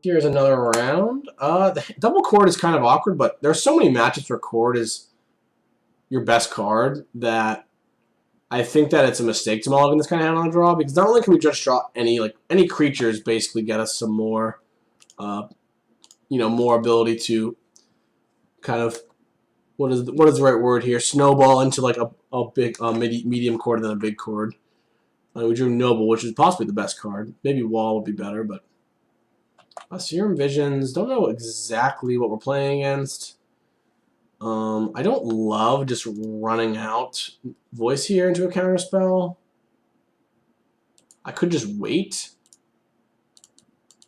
Here's another round. The double Chord is kind of awkward, but there's so many matchups where Chord is your best card that I think that it's a mistake to mulligan this kind of hand on a draw, because not only can we just draw any creatures, basically get us some more, more ability to kind of what is the right word here? Snowball into like a big medium Chord and then a big Chord. We drew Noble, which is possibly the best card. Maybe Wall would be better, but Serum Visions. Don't know exactly what we're playing against. I don't love just running out Voice here into a counterspell. I could just wait,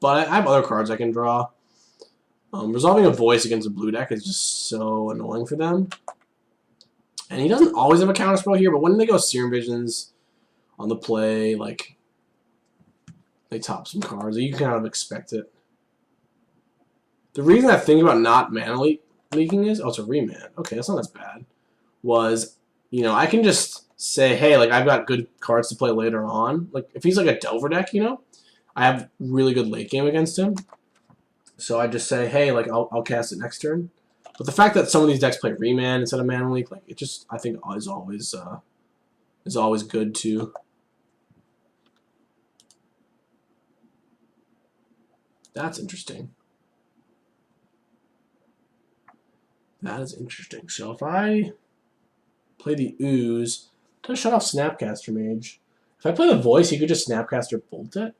but I have other cards I can draw. Resolving a Voice against a blue deck is just so annoying for them. And he doesn't always have a counterspell here, but when they go Serum Visions on the play, like, they top some cards, you can kind of expect it. The reason I think about not mana leaking is, oh, it's a remand. Okay, that's not as bad. Was, I can just say, hey, like, I've got good cards to play later on. Like, if he's like a Delver deck, I have really good late game against him. So I just say, hey, like, I'll cast it next turn. But the fact that some of these decks play remand instead of mana leak, like, it just, I think, is always good too. That's interesting. That is interesting. So if I play the Ooze, I'm going to shut off Snapcaster Mage. If I play the Voice, he could just Snapcaster Bolt it.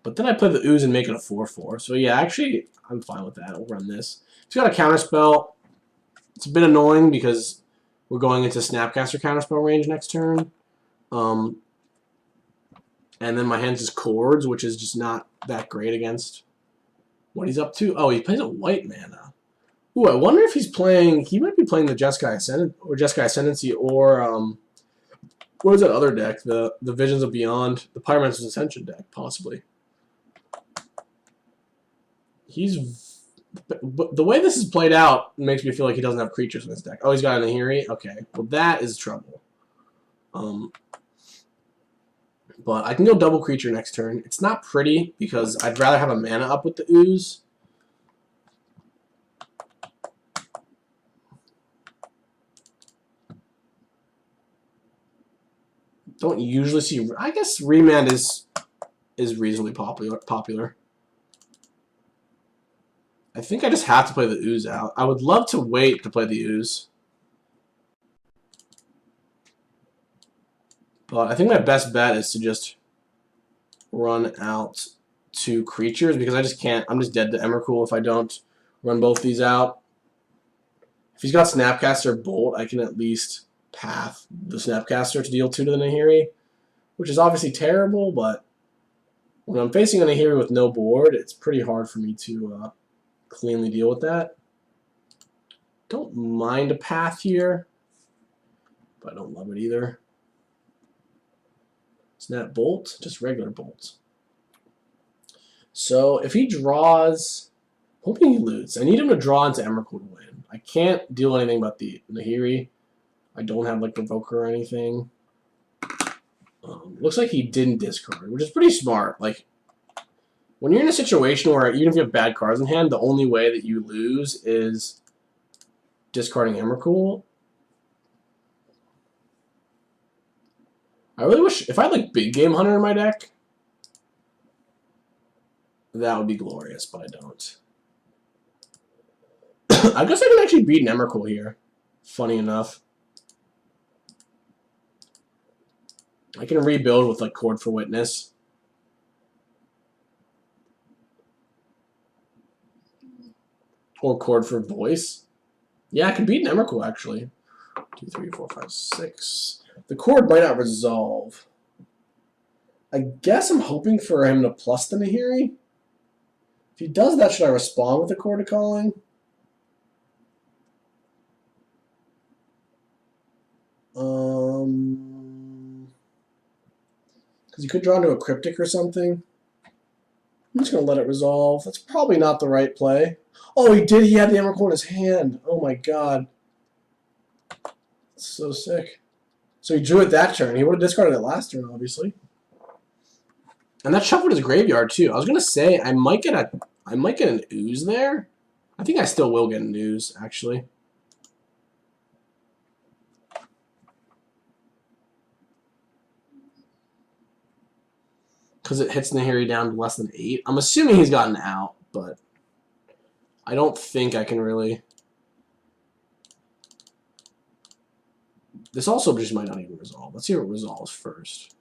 But then I play the Ooze and make it a 4/4. So yeah, actually, I'm fine with that. I'll run this. He's got a counterspell. It's a bit annoying because we're going into Snapcaster counterspell range next turn. And then my hand's just Chords, which is just not that great against what he's up to. Oh, he plays a white mana. Ooh, I wonder if he's playing... He might be playing the Jeskai Ascendancy, or... what is that other deck? The Visions of Beyond. The Pyromancer's Ascension deck, possibly. The way this is played out makes me feel like he doesn't have creatures in his deck. Oh, he's got a Nahiri? Okay. Well, that is trouble. But I can go double creature next turn. It's not pretty, because I'd rather have a mana up with the Ooze. Don't usually see... I guess Remand is reasonably popular. I think I just have to play the Ooze out. I would love to wait to play the Ooze. But I think my best bet is to just run out 2 creatures, because I just can't... I'm just dead to Emrakul if I don't run both these out. If he's got Snapcaster Bolt, I can at least path the Snapcaster to deal 2 to the Nahiri, which is obviously terrible, but when I'm facing a Nahiri with no board, it's pretty hard for me to cleanly deal with that. Don't mind a path here, but I don't love it either. Snap Bolt, just regular Bolt. So if he draws, hoping he loses. I need him to draw into Emrakul to win. I can't deal anything about the Nahiri. I don't have like Provoker or anything. Looks like he didn't discard, which is pretty smart. Like, when you're in a situation where even if you have bad cards in hand, the only way that you lose is discarding Emrakul. I really wish, if I had like Big Game Hunter in my deck, that would be glorious, but I don't. I guess I can actually beat an Emrakul here, funny enough. I can rebuild with like Chord for Witness. Or Chord for Voice. Yeah, I can beat an Emrakul actually. 2, 3, 4, 5, 6. The Chord might not resolve. I guess I'm hoping for him to plus the Nahiri. If he does that, should I respond with the Chord of Calling? Because you could draw into a Cryptic or something. I'm just going to let it resolve. That's probably not the right play. Oh, he did. He had the Emrakul in his hand. Oh, my God. That's so sick. So he drew it that turn. He would have discarded it last turn, obviously. And that shuffled his graveyard too. I was gonna say I might get an ooze there. I think I still will get an ooze, actually. Because it hits Nahiri down to less than 8. I'm assuming he's gotten out, but I don't think I can really. This also just might not even resolve. Let's see if it resolves first.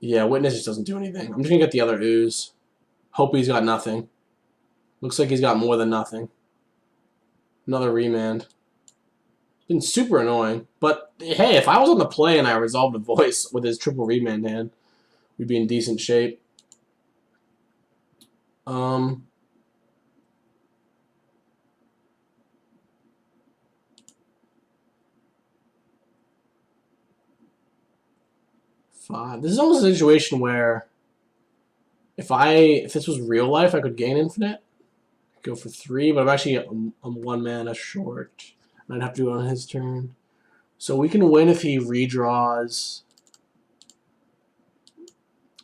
Yeah, Witness just doesn't do anything. I'm just going to get the other ooze. Hope he's got nothing. Looks like he's got more than nothing. Another remand. It's been super annoying. But, hey, if I was on the play and I resolved a voice with his triple remand hand, we'd be in decent shape. 5. This is almost a situation where if this was real life, I could gain infinite. Go for 3, but I'm actually I'm 1 mana short. And I'd have to do it on his turn. So we can win if he redraws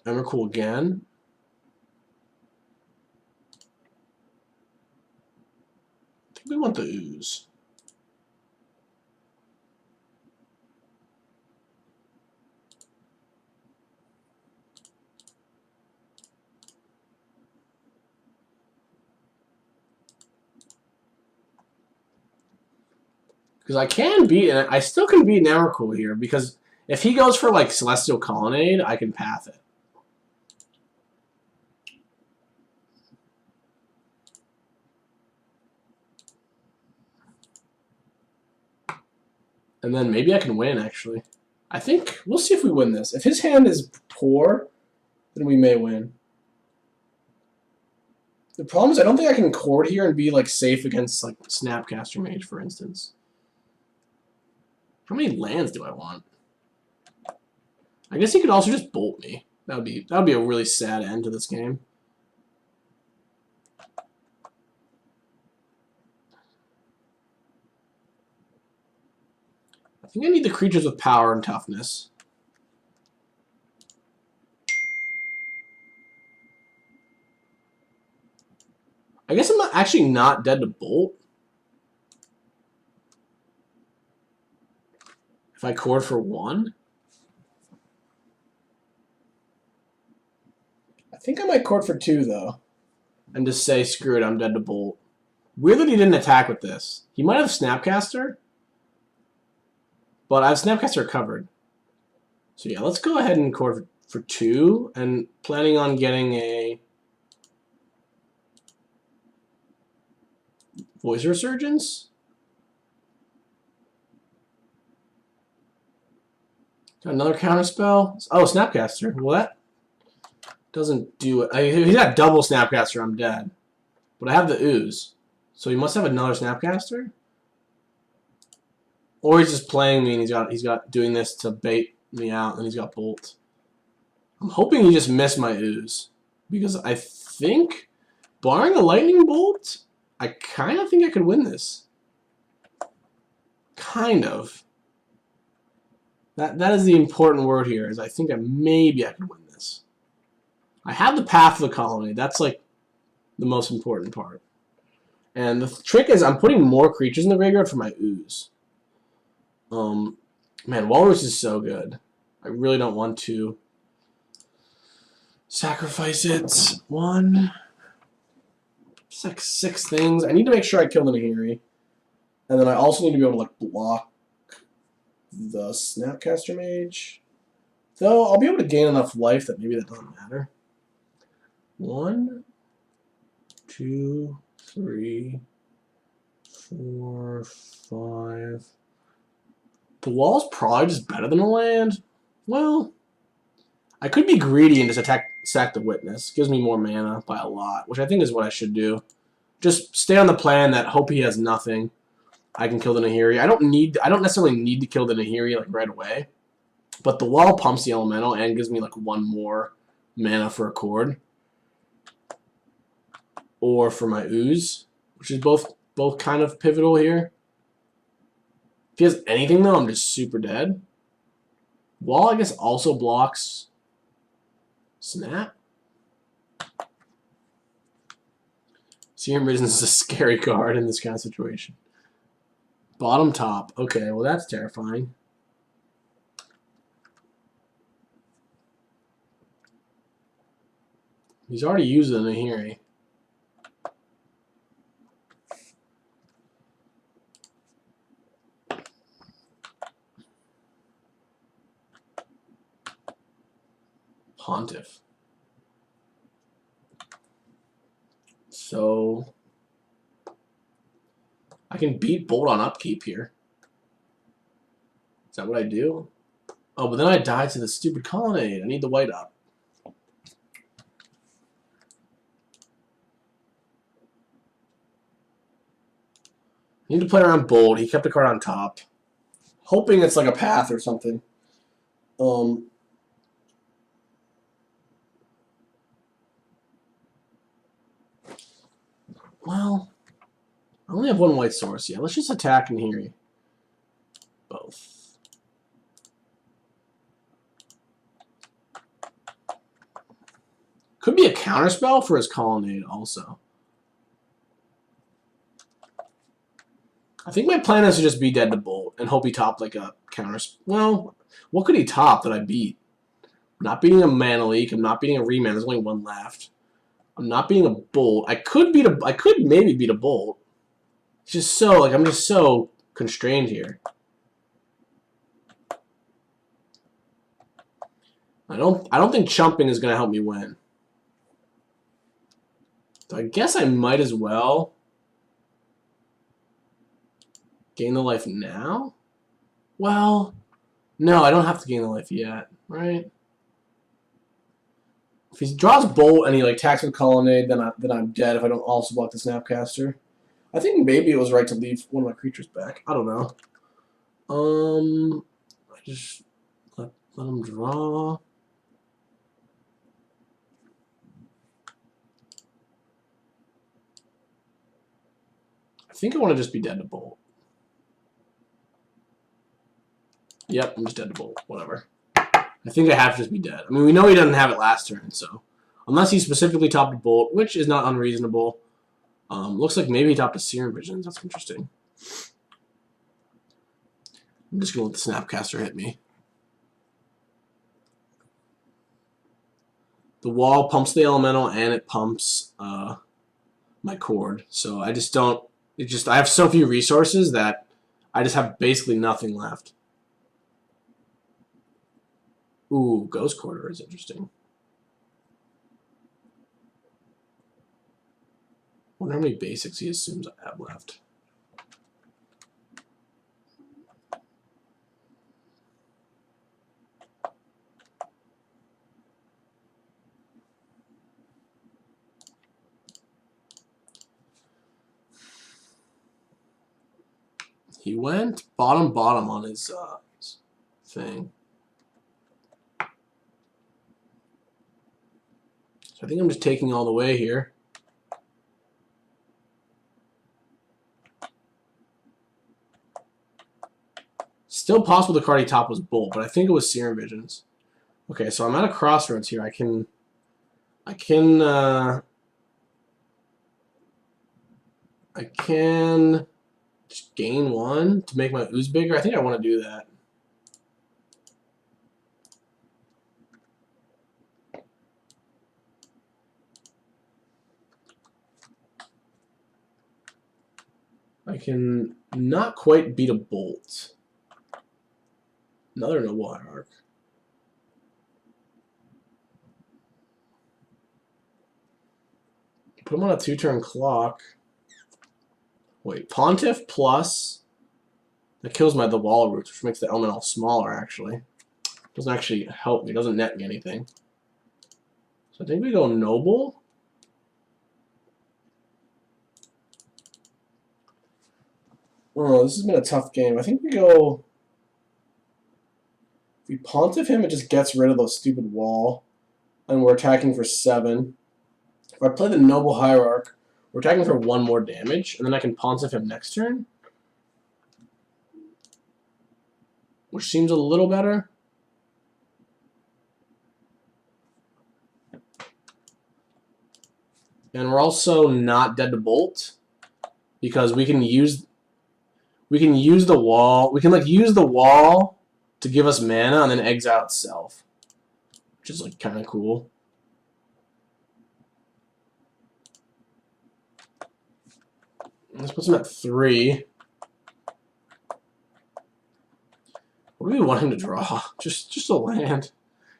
Emrakul again. I think we want the ooze. Because I can beat, and I still can beat Emrakul here, because if he goes for like Celestial Colonnade, I can path it. And then maybe I can win, actually. I think, we'll see if we win this. If his hand is poor, then we may win. The problem is I don't think I can Chord here and be like safe against like Snapcaster Mage, for instance. How many lands do I want? I guess he could also just bolt me. That would be a really sad end to this game. I think I need the creatures with power and toughness. I guess I'm actually not dead to bolt. If I Chord for 1. I think I might Chord for 2, though. And just say, screw it, I'm dead to bolt. Weird that he didn't attack with this. He might have Snapcaster. But I have Snapcaster covered. So yeah, let's go ahead and Chord for 2. And planning on getting a Voice Resurgence. Got another counterspell. Oh, Snapcaster. Well, that doesn't do it. He's got double Snapcaster, I'm dead. But I have the ooze. So he must have another Snapcaster? Or he's just playing me and he's got doing this to bait me out and he's got bolt. I'm hoping he just missed my ooze. Because I think, barring a lightning bolt, I kind of think I could win this. Kind of. That is the important word here, is I think maybe I could win this. I have the path of the colony. That's like the most important part. And the trick is I'm putting more creatures in the graveyard for my ooze. Man, Walrus is so good. I really don't want to sacrifice it. 1. It's like 6 things. I need to make sure I kill the Nahiri. And then I also need to be able to like block the Snapcaster Mage. Though I'll be able to gain enough life that maybe that doesn't matter. 1, 2, 3, 4, 5. The wall's probably just better than a land. Well, I could be greedy and just sack the Witness. Gives me more mana by a lot, which I think is what I should do. Just stay on the plan that hope he has nothing. I can kill the Nahiri. I don't necessarily need to kill the Nahiri like right away. But the wall pumps the elemental and gives me like 1 more mana for a Chord. Or for my ooze, which is both kind of pivotal here. If he has anything though, I'm just super dead. Wall, I guess, also blocks snap. Serum Visions is a scary card in this kind of situation. Bottom top. Okay, well that's terrifying. He's already using a Nahiri. Pontiff. So I can beat Bolt on upkeep here. Is that what I do? Oh, but then I die to the stupid Colonnade. I need the white up. I need to play around Bolt. He kept a card on top. Hoping it's like a path or something. Well, I only have one white source. Yeah, let's just attack and Nahiri. Both. Could be a counterspell for his Colonnade also. I think my plan is to just be dead to Bolt and hope he topped like a counter. Well, what could he top that I beat? I'm not beating a Mana Leak. I'm not beating a Remand. There's only one left. I'm not beating a Bolt. I could maybe beat a Bolt. It's just so I'm just so constrained here. I don't think chumping is gonna help me win. So I guess I might as well gain the life now. Well, no, I don't have to gain the life yet, right? If he draws Bolt and he attacks with Colonnade, then I'm dead if I don't also block the Snapcaster. I think maybe it was right to leave one of my creatures back. I don't know. I just let him draw. I think I want to just be dead to Bolt. Yep, I'm just dead to Bolt. Whatever. I think I have to just be dead. I mean, we know he doesn't have it last turn, so unless he specifically topped a Bolt, which is not unreasonable. Looks like maybe he topped a Serum Visions. That's interesting. I'm just going to let the Snapcaster hit me. The wall pumps the elemental and it pumps my Chord. So I just don't... I have so few resources that I just have basically nothing left. Ooh, Ghost Quarter is interesting. I wonder how many basics he assumes I have left. He went bottom on his thing. So I think I'm just taking all the way here. Still possible the card he top was Bolt, but I think it was Serum Visions. Okay, so I'm at a crossroads here. I can just gain one to make my ooze bigger. I think I want to do that. I can not quite beat a Bolt. Another Noble Hierarch. Put him on a 2-turn clock. Wait, Pontiff plus... That kills the wall roots, which makes the elemental smaller, actually. Doesn't actually help me. Doesn't net me anything. So I think we go Noble. Oh, this has been a tough game. I think we go... If we Pontiff him, it just gets rid of those stupid wall. And we're attacking for 7. If I play the Noble Hierarch, we're attacking for 1 more damage, and then I can Pontiff him next turn. Which seems a little better. And we're also not dead to Bolt because we can use the wall. We can like use the wall to give us mana and then exile itself, which is like kind of cool. Let's put him at 3. What do we want him to draw? Just a land.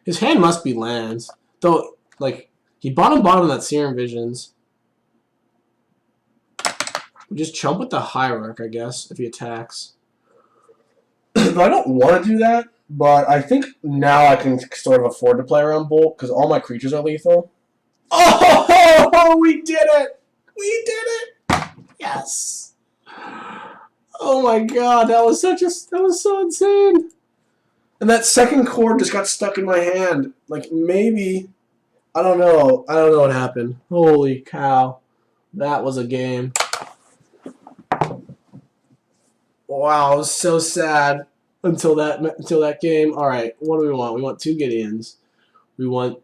His hand must be lands. Though, like, he bottom that Serum Visions. We just chump with the Hierarch, I guess, if he attacks. Though I don't want to do that, but I think now I can sort of afford to play around Bolt, because all my creatures are lethal. Oh, we did it! We did it! Yes! Oh my god, that was so insane. And that second chord just got stuck in my hand. Like maybe I don't know what happened. Holy cow. That was a game. Wow, it was so sad until that game. Alright, what do we want? We want 2 Gideons. We want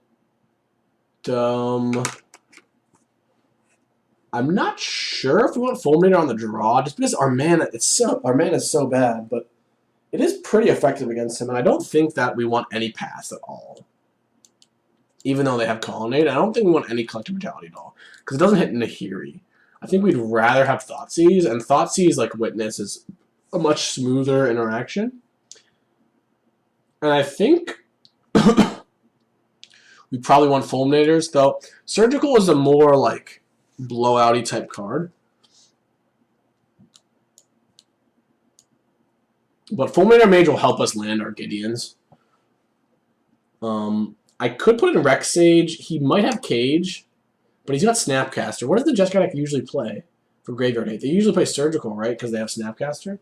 I'm not sure if we want Fulminator on the draw, just because our mana is so bad, but it is pretty effective against him, and I don't think that we want any pass at all. Even though they have Colonnade, I don't think we want any Collective Brutality at all, because it doesn't hit Nahiri. I think we'd rather have Thoughtseize, and Thoughtseize, like Witness, is a much smoother interaction. And I think we probably want Fulminators, though Surgical is a more, like, blowouty type card. But Fulminator Mage will help us land our Gideons. I could put in Rex Sage. He might have Cage, but he's got Snapcaster. What does the Jeskai deck usually play for Graveyard Hate? They usually play Surgical, right? Because they have Snapcaster.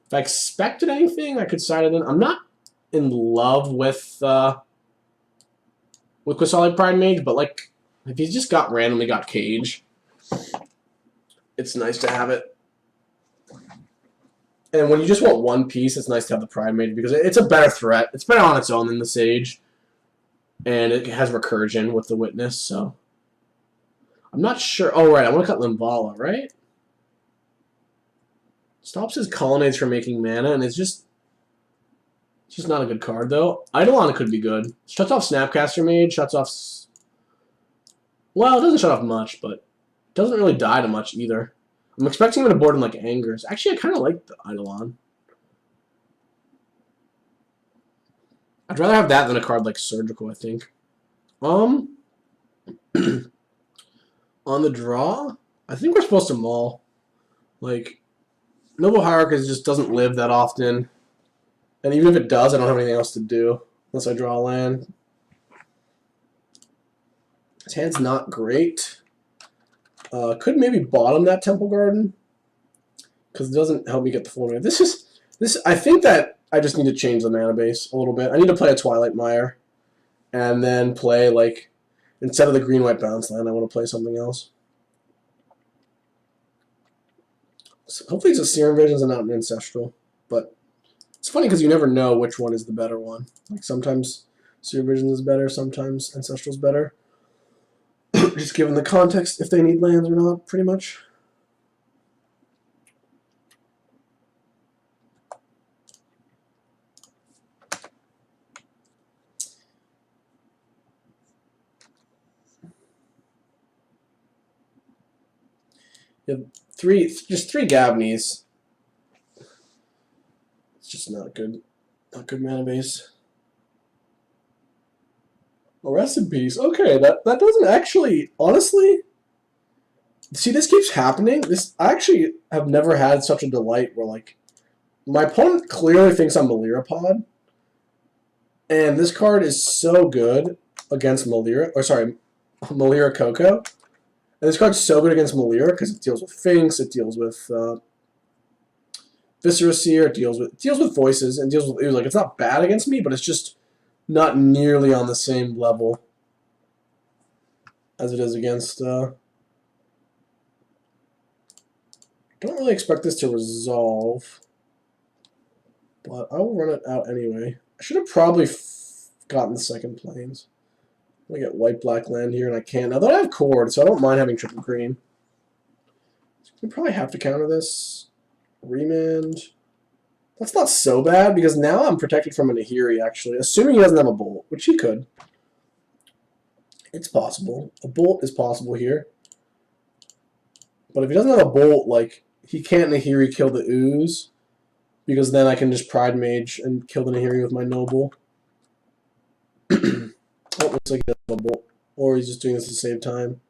If I expected anything, I could side it in. I'm not in love with Solid Pride Mage, but like if he's just randomly got Cage, it's nice to have it. And when you just want one piece, it's nice to have the Pride Mage because it's a better threat. It's better on its own than the Sage. And it has recursion with the Witness, so I'm not sure. Oh, right, I want to cut Limvala, right? Stops his Colonnades from making mana, and it's just not a good card, though. Eidolon could be good. Shuts off Snapcaster Mage, shuts off... Well, it doesn't shut off much, but it doesn't really die to much either. I'm expecting him to board in, like, Angers. Actually, I kind of like the Eidolon. I'd rather have that than a card like Surgical, I think. On the draw, I think we're supposed to maul. Like, Noble Hierarch just doesn't live that often. And even if it does, I don't have anything else to do. Unless I draw a land. His hand's not great. Could maybe bottom that Temple Garden. Because it doesn't help me get the full mana. I think that I just need to change the mana base a little bit. I need to play a Twilight Mire. And then play, like, instead of the green-white bounce land, I want to play something else. So hopefully it's a Serum Visions and not an Ancestral. But it's funny because you never know which one is the better one. Like, sometimes Serum Visions is better, sometimes Ancestral is better. Just given the context, if they need lands or not, pretty much. You have just three Gavnies. It's just not good mana base. Oh, rest in peace. Okay, that doesn't actually, honestly. See, this keeps happening. I actually have never had such a delight where, like, my opponent clearly thinks I'm Melirapod, and this card is so good against Melira Coco. And this card's so good against Melira because it deals with Finks, it deals with Viscera Seer, it deals with Voices, and deals with like it's not bad against me, but it's just not nearly on the same level as it is against. Don't really expect this to resolve, but I will run it out anyway. I should have probably gotten the second Plains. I get white-black land here, and I can't. Now that I have Chord, so I don't mind having triple green. We probably have to counter this. Remand. That's not so bad, because now I'm protected from a Nahiri, actually. Assuming he doesn't have a Bolt, which he could. It's possible. A Bolt is possible here. But if he doesn't have a Bolt, like, he can't Nahiri kill the Ooze, because then I can just Pride Mage and kill the Nahiri with my Noble. Oh, looks like he doesn't have a Bolt. Or he's just doing this at the same time.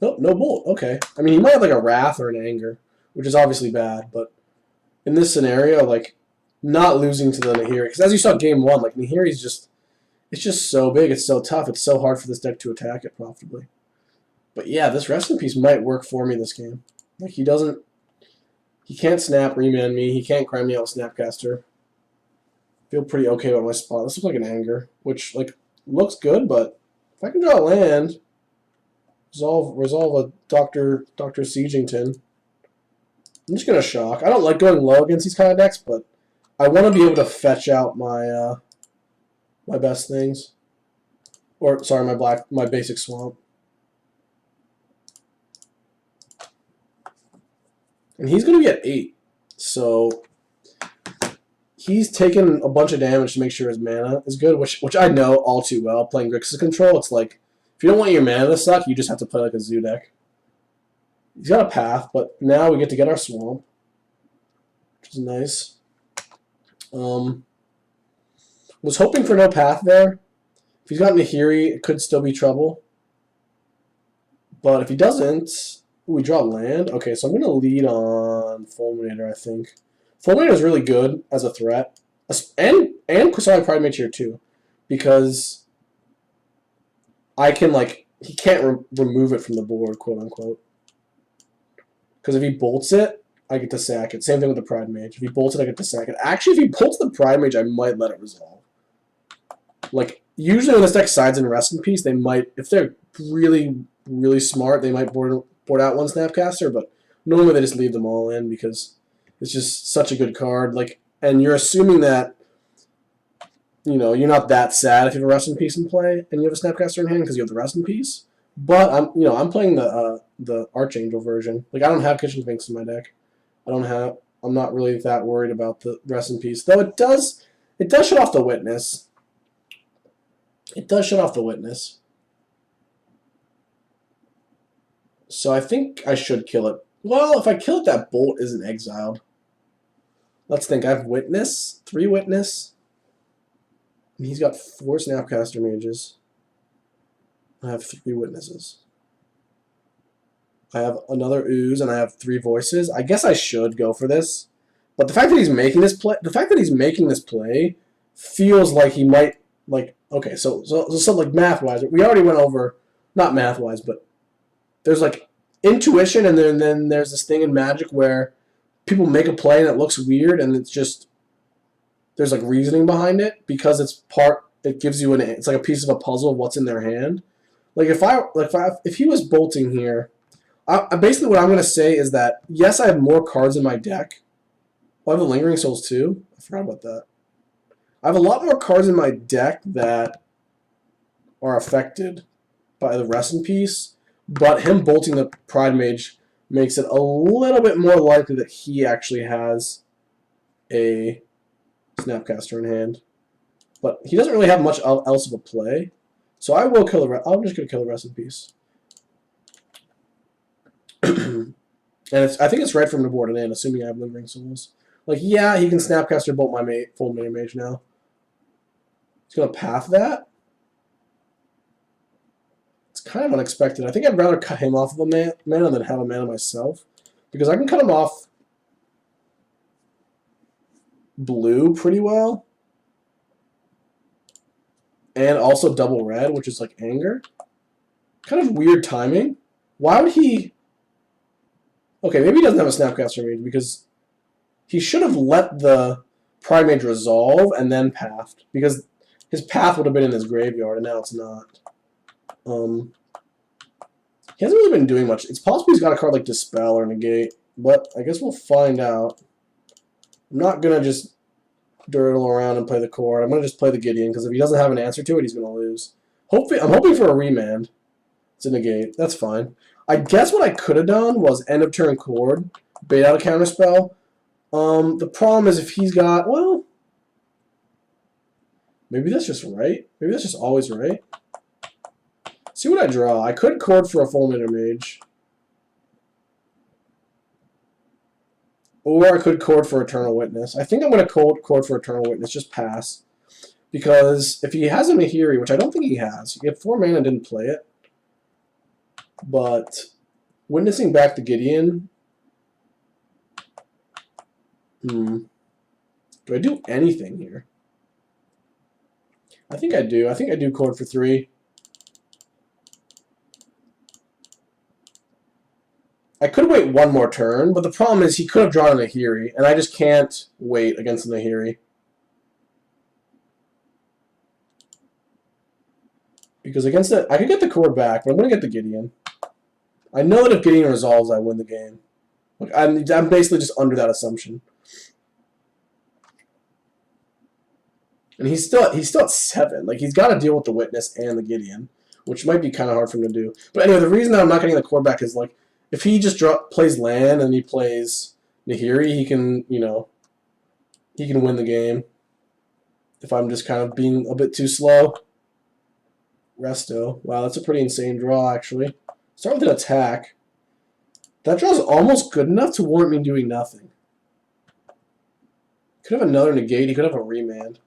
Nope, no Bolt. Okay. I mean, he might have like a Wrath or an Anger, which is obviously bad, but in this scenario, like, not losing to the Nahiri, because as you saw game 1, like, Nahiri's just, it's just so big, it's so tough, it's so hard for this deck to attack it profitably. But yeah, this Rest in Peace might work for me this game. Like, he can't snap remand me, he can't grind me out with Snapcaster. Feel pretty okay about my spot. This looks like an Anger, which, like, looks good, but if I can draw a land, resolve a Dr. Siegington, I'm just going to shock. I don't like going low against these kind of decks, but I want to be able to fetch out my my best things. Or, sorry, my basic swamp. And he's going to be at 8, so he's taken a bunch of damage to make sure his mana is good, which I know all too well. Playing Grixis control, it's like, if you don't want your mana to suck, you just have to play like a zoo deck. He's got a path, but now we get to get our swamp, which is nice. Was hoping for no path there. If he's got Nahiri, it could still be trouble. But if he doesn't, we draw land. Okay, so I'm going to lead on Fulminator, I think. Fulminator is really good as a threat. And Kusari Pride Mage here too. Because I can, like, he can't remove it from the board, quote unquote. Because if he bolts it, I get to sack it. Same thing with the Pride Mage. If he bolts it, I get to sack it. Actually, if he bolts the Pride Mage, I might let it resolve. Like, usually when this deck sides in Rest in Peace, they might, if they're really, really smart, they might board out one Snapcaster, but normally they just leave them all in because it's just such a good card. Like, and you're assuming that, you know, you're not that sad if you have a Rest in Peace in play and you have a Snapcaster in hand because you have the Rest in Peace. But I'm playing the Archangel version. Like, I don't have Kitchen Finks in my deck. I'm not really that worried about the Rest in Peace. Though it does shut off the Witness. It does shut off the Witness. So I think I should kill it. Well, if I kill it, that Bolt isn't exiled. Let's think. I have Witness, 3 Witness. And he's got 4 Snapcaster Mages. I have 3 Witnesses. I have another Ooze, and I have 3 Voices. I guess I should go for this. But the fact that he's making this play, feels like he might, like, okay, so like math-wise, we already went over, not math-wise, but there's like intuition, and then there's this thing in Magic where people make a play and it looks weird, and it's just, there's like reasoning behind it because it gives you it's like a piece of a puzzle of what's in their hand. Like if he was bolting here, basically what I'm going to say is that yes, I have more cards in my deck. Oh, I have the Lingering Souls too. I forgot about that. I have a lot more cards in my deck that are affected by the Rest in Peace, but him bolting the Pride Mage makes it a little bit more likely that he actually has a Snapcaster in hand. But he doesn't really have much else of a play, so I will kill the I'm just going to kill the Rest in Peace. And I think it's right for him to board it in, assuming I have Lingering Souls. Like, yeah, he can Snapcaster bolt my Fulminator Mage now. He's going to path that. It's kind of unexpected. I think I'd rather cut him off of a mana than have a mana myself, because I can cut him off blue pretty well. And also double red, which is like Anger. Kind of weird timing. Why would he... Okay, maybe he doesn't have a Snapcaster Mage, because he should have let the Pride Mage resolve and then pathed, because his path would have been in his graveyard, and now it's not. He hasn't really been doing much. It's possible he's got a card like Dispel or Negate, but I guess we'll find out. I'm not going to just dirtle around and play the Chord. I'm going to just play the Gideon, because if he doesn't have an answer to it, he's going to lose. Hopefully, I'm hoping for a remand to negate. That's fine. I guess what I could have done was end of turn Chord, bait out a counterspell. The problem is if he's got, well, maybe that's just right. Maybe that's just always right. See what I draw. I could Chord for a Fulminator Mage. Or I could Chord for Eternal Witness. I think I'm going to Chord for Eternal Witness. Just pass. Because if he has a Nahiri, which I don't think he has, he had 4 mana and didn't play it. But witnessing back the Gideon. Do I do anything here? I think I do. I think I do Chord for 3. I could wait one more turn, but the problem is he could have drawn a Nahiri, and I just can't wait against a Nahiri. Because against it, I could get the Chord back, but I'm going to get the Gideon. I know that if Gideon resolves, I win the game. Like, I'm basically just under that assumption. And he's still at 7. Like, he's got to deal with the Witness and the Gideon, which might be kind of hard for him to do. But anyway, the reason that I'm not getting the Chord back is, like, if he just plays land and he plays Nahiri, he can, you know, he can win the game. If I'm just kind of being a bit too slow. Resto. Wow, that's a pretty insane draw, actually. Start with an attack. That draw's almost good enough to warrant me doing nothing. Could have another negate. He could have a remand.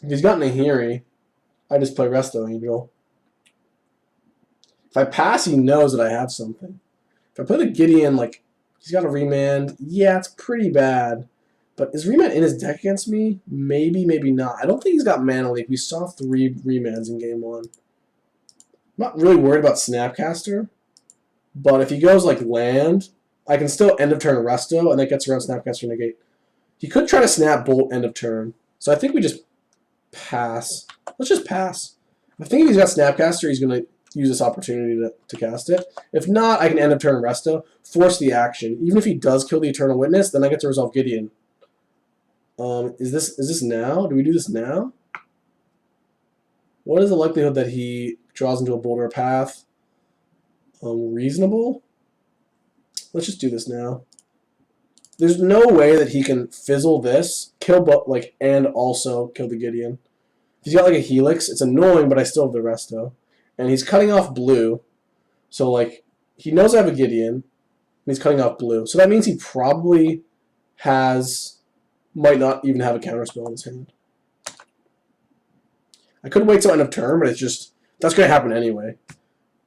If he's got Nahiri, I just play Resto Angel. If I pass, he knows that I have something. If I play the Gideon, like, he's got a remand. Yeah, it's pretty bad. But is remand in his deck against me? Maybe, maybe not. I don't think he's got Mana Leak. We saw 3 remands in game 1. I'm not really worried about Snapcaster. But if he goes, like, land, I can still end of turn Resto, and that gets around Snapcaster negate. He could try to snap Bolt end of turn. So I think we just pass. Let's just pass. I think if he's got Snapcaster, he's going to use this opportunity to cast it. If not, I can end of turn Resto, force the action. Even if he does kill the Eternal Witness, then I get to resolve Gideon. Is this now? Do we do this now? What is the likelihood that he draws into a Boulder Path? Reasonable? Let's just do this now. There's no way that he can fizzle this, kill and also kill the Gideon. If he's got like a Helix, it's annoying, but I still have the Resto. And he's cutting off blue. So like he knows I have a Gideon, and he's cutting off blue. So that means he probably might not even have a counterspell in his hand. I could wait till end of turn, but it's just that's gonna happen anyway.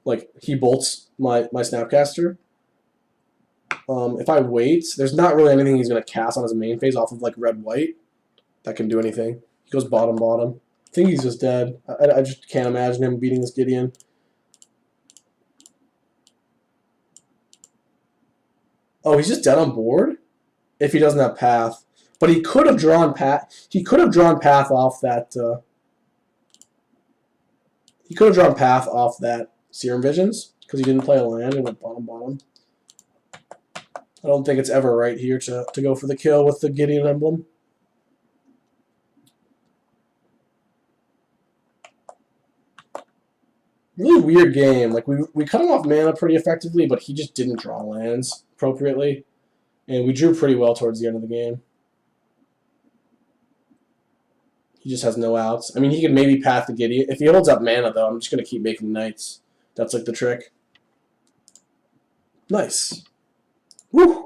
Like he bolts my Snapcaster. If I wait, there's not really anything he's going to cast on his main phase off of like red-white that can do anything. He goes bottom. I think he's just dead. I just can't imagine him beating this Gideon. Oh, he's just dead on board? If he doesn't have Path. But he could have drawn Path. He could have drawn Path off that. He could have drawn Path off that Serum Visions because he didn't play a land and went bottom. I don't think it's ever right here to go for the kill with the Gideon emblem. Really weird game. Like we cut him off mana pretty effectively, but he just didn't draw lands appropriately. And we drew pretty well towards the end of the game. He just has no outs. I mean, he could maybe path the Gideon. If he holds up mana, though, I'm just going to keep making knights. That's like the trick. Nice. Woo!